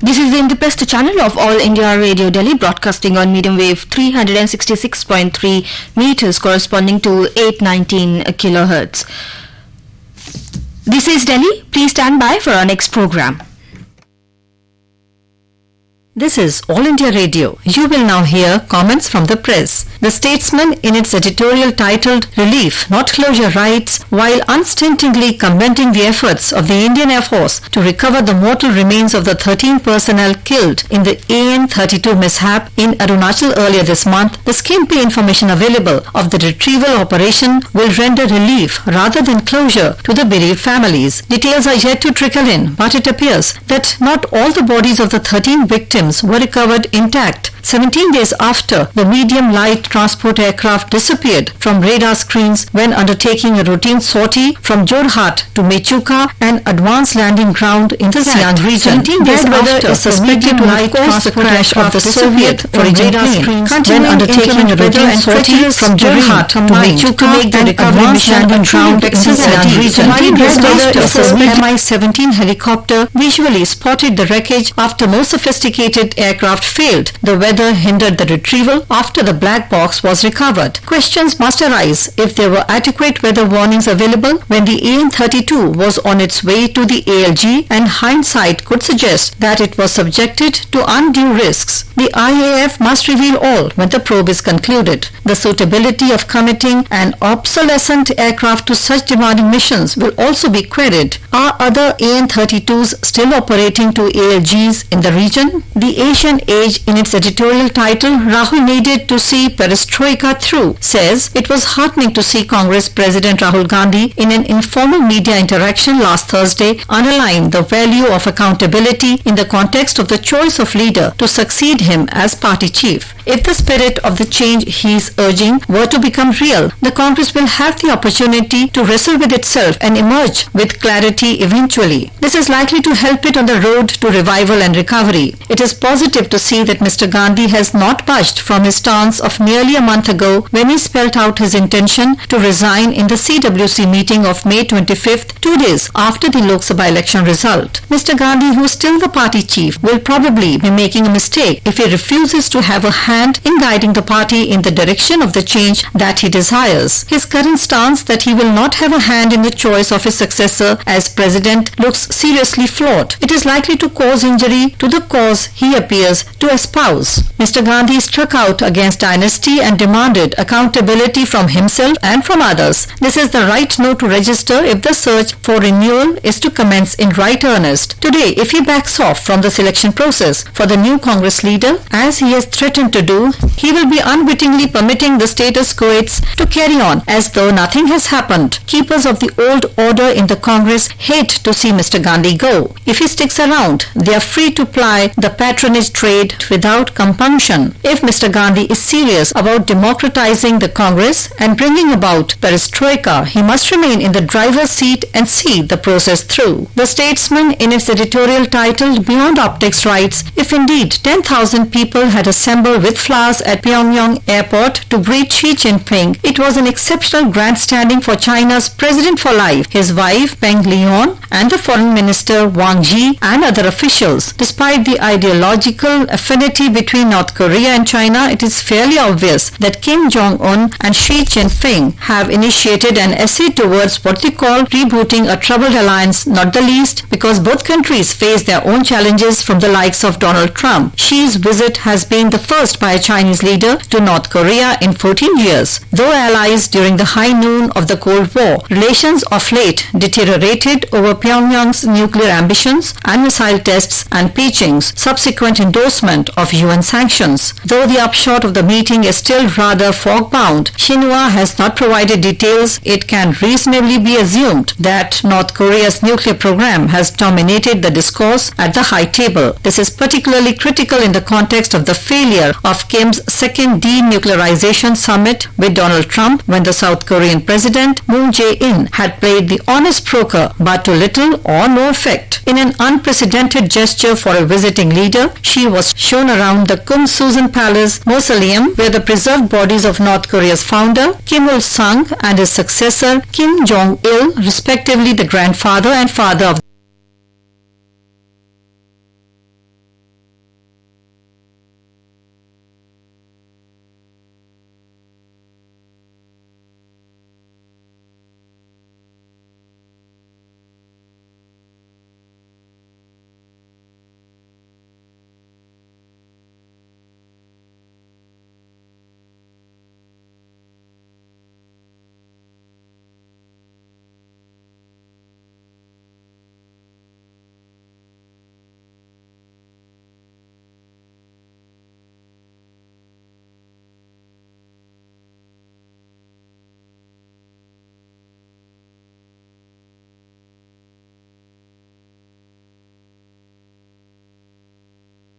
This is the Indraprastha channel of All India Radio Delhi, broadcasting on medium wave 366.3 meters corresponding to 819 kilohertz. This is Delhi. Please stand by for our next program. This is All India Radio. You will now hear comments from the press. The Statesman, in its editorial titled Relief, Not Closure, writes, while unstintingly commending the efforts of the Indian Air Force to recover the mortal remains of the 13 personnel killed in the AN-32 mishap in Arunachal earlier this month, the skimpy information available of the retrieval operation will render relief rather than closure to the bereaved families. Details are yet to trickle in, but it appears that not all the bodies of the 13 victims were recovered intact 17 days after the medium light transport aircraft disappeared from radar screens when undertaking a routine sortie from Jorhat to Mechuka, an advanced landing ground in the Sian region. 17 days after is suspected to have caused the crash of the Soviet origin plane when undertaking a routine sortie from Jorhat to Mechuka to make the recovery mission landing ground in the Sian region. 17 days later, a suspected Mi-17 helicopter visually spotted the wreckage after more sophisticated aircraft failed. The weather hindered the retrieval after the black box was recovered. Questions must arise if there were adequate weather warnings available when the AN-32 was on its way to the ALG, and hindsight could suggest that it was subjected to undue risks. The IAF must reveal all when the probe is concluded. The suitability of committing an obsolescent aircraft to such demanding missions will also be queried. Are other AN-32s still operating to ALGs in the region? The Asian Age, in its editorial title, Rahul needed to see perestroika through, says it was heartening to see Congress President Rahul Gandhi in an informal media interaction last Thursday underline the value of accountability in the context of the choice of leader to succeed him as party chief. If the spirit of the change he is urging were to become real, the Congress will have the opportunity to wrestle with itself and emerge with clarity eventually. This is likely to help it on the road to revival and recovery. It is positive to see that Mr. Gandhi has not budged from his stance of nearly a month ago when he spelled out his intention to resign in the CWC meeting of May 25th, 2 days after the Lok Sabha election result. Mr. Gandhi, who is still the party chief, will probably be making a mistake if he refuses to have a hand in guiding the party in the direction of the change that he desires. His current stance that he will not have a hand in the choice of his successor as president looks seriously flawed. It is likely to cause injury to the cause he appears to espouse. Mr. Gandhi struck out against dynasty and demanded accountability from himself and from others. This is the right note to register if the search for renewal is to commence in right earnest. Today, if he backs off from the selection process for the new Congress leader, as he has threatened to do, he will be unwittingly permitting the status quo to carry on as though nothing has happened. Keepers of the old order in the Congress hate to see Mr. Gandhi go. If he sticks around, they are free to ply the patronage trade without compunction. If Mr. Gandhi is serious about democratizing the Congress and bringing about perestroika, he must remain in the driver's seat and see the process through. The Statesman, in its editorial titled Beyond Optics, writes, if indeed 10,000 people had assembled with flowers at Pyongyang airport to greet Xi Jinping, it was an exceptional grandstanding for China's President for Life, his wife Peng Liyuan, and the Foreign Minister Wang Yi and other officials. Despite the ideological affinity between North Korea and China, it is fairly obvious that Kim Jong-un and Xi Jinping have initiated an essay towards what they call rebooting a troubled alliance, not the least because both countries face their own challenges from the likes of Donald Trump. Xi's visit has been the first by a Chinese leader to North Korea in 14 years. Though allies during the high noon of the Cold War, relations of late deteriorated over Pyongyang's nuclear ambitions and missile tests and Beijing's subsequent endorsement of UN sanctions. Though the upshot of the meeting is still rather fog-bound, Xinhua has not provided details. It can reasonably be assumed that North Korea's nuclear program has dominated the discourse at the high table. This is particularly critical in the context of the failure of Kim's second denuclearization summit with Donald Trump when the South Korean President Moon Jae-in had played the honest broker but to little or no effect. In an unprecedented gesture for a visiting leader, she was shown around the Kum Susan Palace mausoleum where the preserved bodies of North Korea's founder Kim Il-sung and his successor Kim Jong-il, respectively the grandfather and father of